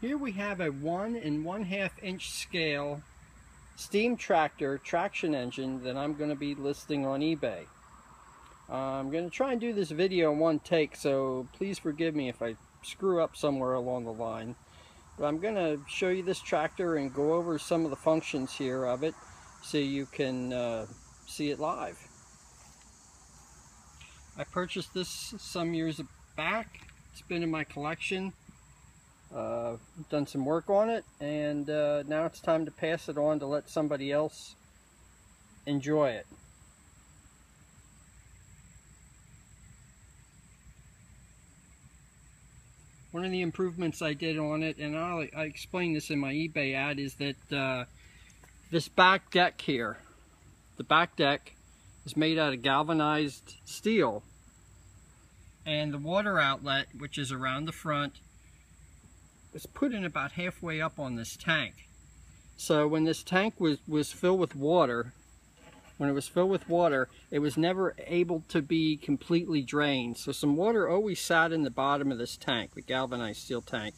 Here we have a 1 1/2 inch scale steam tractor traction engine that I'm going to be listing on eBay. I'm going to try and do this video in one take, so please forgive me if I screw up somewhere along the line. But I'm going to show you this tractor and go over some of the functions here of it so you can see it live. I purchased this some years back. It's been in my collection. Done some work on it, and now it's time to pass it on to let somebody else enjoy it. One of the improvements I did on it, and I explained this in my eBay ad, is that this back deck here, the back deck is made out of galvanized steel, and the water outlet, which is around the front, was put in about halfway up on this tank. So when this tank was filled with water, it was never able to be completely drained. So some water always sat in the bottom of this tank, the galvanized steel tank.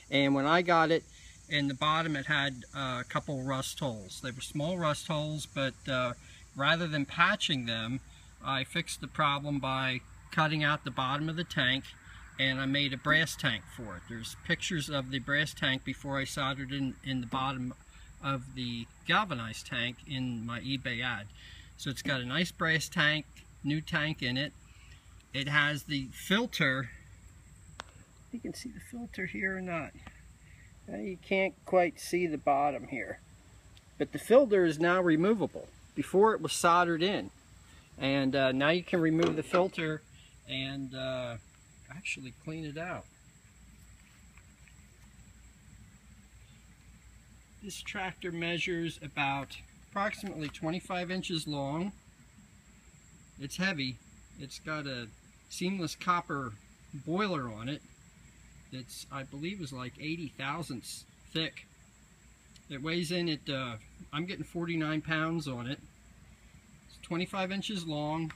And when I got it, in the bottom it had a couple rust holes. They were small rust holes, but rather than patching them, I fixed the problem by cutting out the bottom of the tank, and I made a brass tank for it. There's pictures of the brass tank before I soldered in the bottom of the galvanized tank in my eBay ad. So it's got a nice brass tank, new tank in it. It has the filter. You can see the filter here or not. You can't quite see the bottom here. But the filter is now removable. Before it was soldered in. And now you can remove the filter and actually clean it out. This tractor measures about approximately 25 inches long. It's heavy. It's got a seamless copper boiler on it. It's, I believe, is like 80 thousandths thick. It weighs in at, I'm getting 49 pounds on it. It's 25 inches long.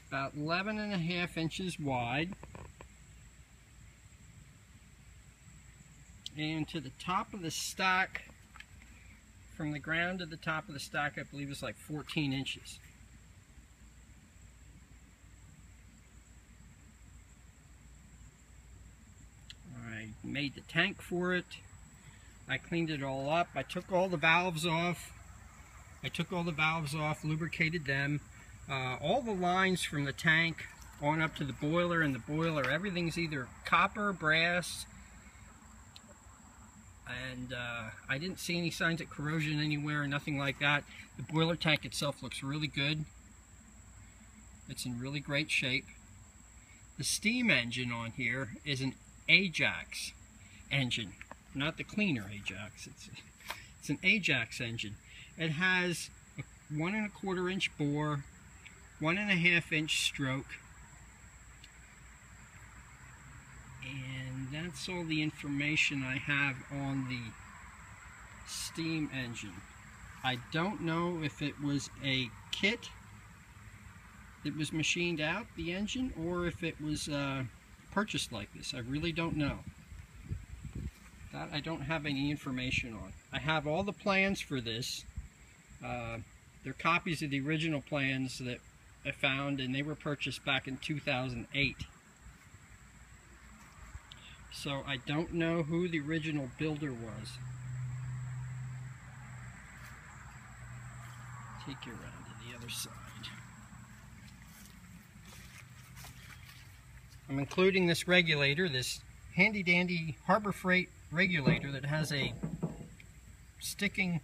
About 11.5 inches wide, and to the top of the stack, from the ground to the top of the stack, I believe it's like 14 inches. I made the tank for it. I cleaned it all up. I took all the valves off. Lubricated them. All the lines from the tank on up to the boiler, and the boiler, everything's either copper, brass, and I didn't see any signs of corrosion anywhere, nothing like that. The boiler tank itself looks really good. It's in really great shape. The steam engine on here is an Ajax engine, not the cleaner Ajax. It's an Ajax engine. It has a 1 1/4 inch bore, 1 1/2 inch stroke, and that's all the information I have on the steam engine. I don't know if it was a kit that was machined out, the engine, or if it was purchased like this. I really don't know. That I don't have any information on. I have all the plans for this. They're copies of the original plans that I found, and they were purchased back in 2008. So I don't know who the original builder was. Take you around to the other side. I'm including this regulator, this handy dandy Harbor Freight regulator that has a sticking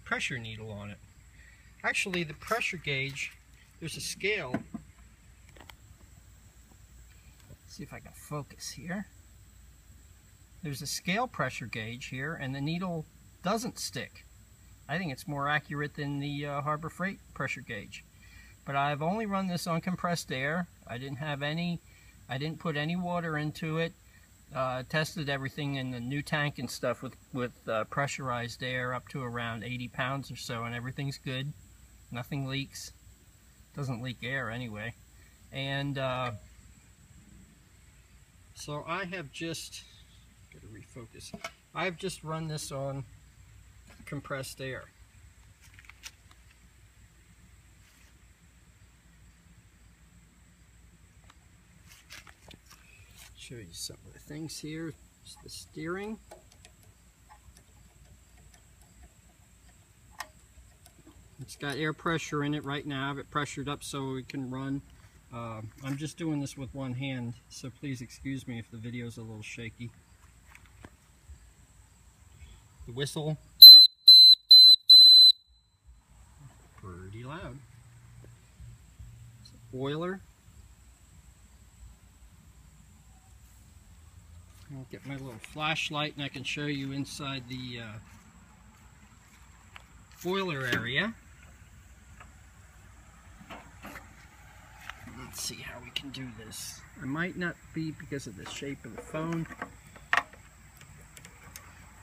pressure needle on it. Actually, the pressure gauge, there's a scale. Let's see if I can focus here. There's a scale pressure gauge here, and the needle doesn't stick. I think it's more accurate than the Harbor Freight pressure gauge. But I've only run this on compressed air. I didn't put any water into it. Tested everything in the new tank and stuff with pressurized air up to around 80 pounds or so, and everything's good. Nothing leaks. Doesn't leak air anyway. And so I have just Gotta refocus. I've just run this on compressed air. Show you some of the things here. It's the steering. It's got air pressure in it right now. I have it pressured up so it can run. I'm just doing this with one hand, so please excuse me if the video is a little shaky. The whistle, pretty loud. It's a boiler. I'll get my little flashlight and I can show you inside the boiler area. Let's see how we can do this. I might not be because of the shape of the phone.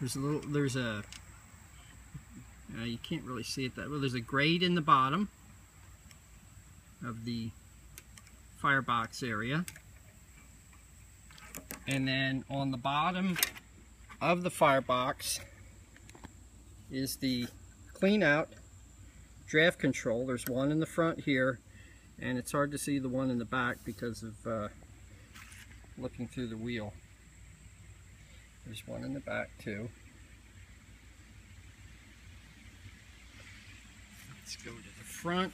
There's a you can't really see it that well. There's a grate in the bottom of the firebox area. And then on the bottom of the firebox is the clean out draft control. There's one in the front here, and it's hard to see the one in the back because of looking through the wheel. There's one in the back too. Let's go to the front.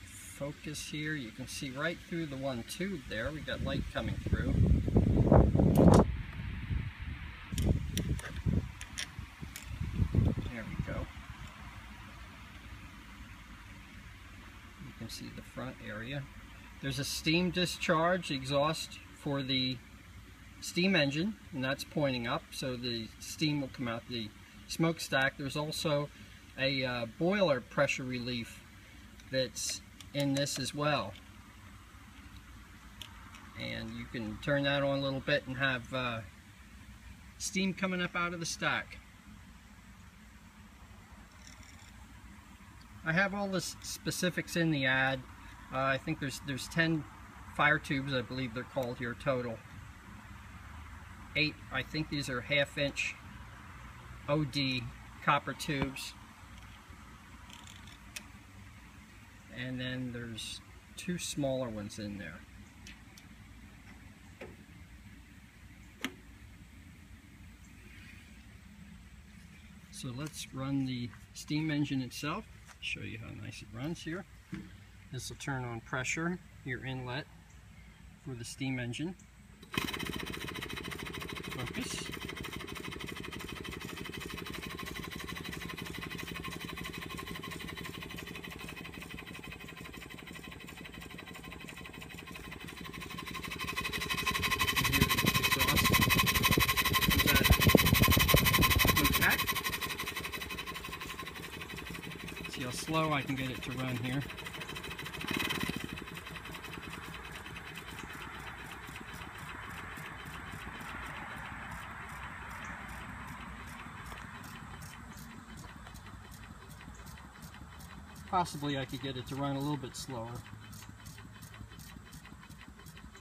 Focus here, you can see right through the one tube there. We got light coming through. There we go. You can see the front area. There's a steam discharge exhaust for the steam engine, and that's pointing up, so the steam will come out the smokestack. There's also a boiler pressure relief that's in this as well, and you can turn that on a little bit and have steam coming up out of the stack. I have all the specifics in the ad. I think there's 10 fire tubes, I believe they're called here total. 8, I think these are 1/2 inch OD copper tubes. And then there's 2 smaller ones in there. So let's run the steam engine itself. Show you how nice it runs here. This will turn on pressure, your inlet for the steam engine. Focus. See how slow I can get it to run here. Possibly I could get it to run a little bit slower.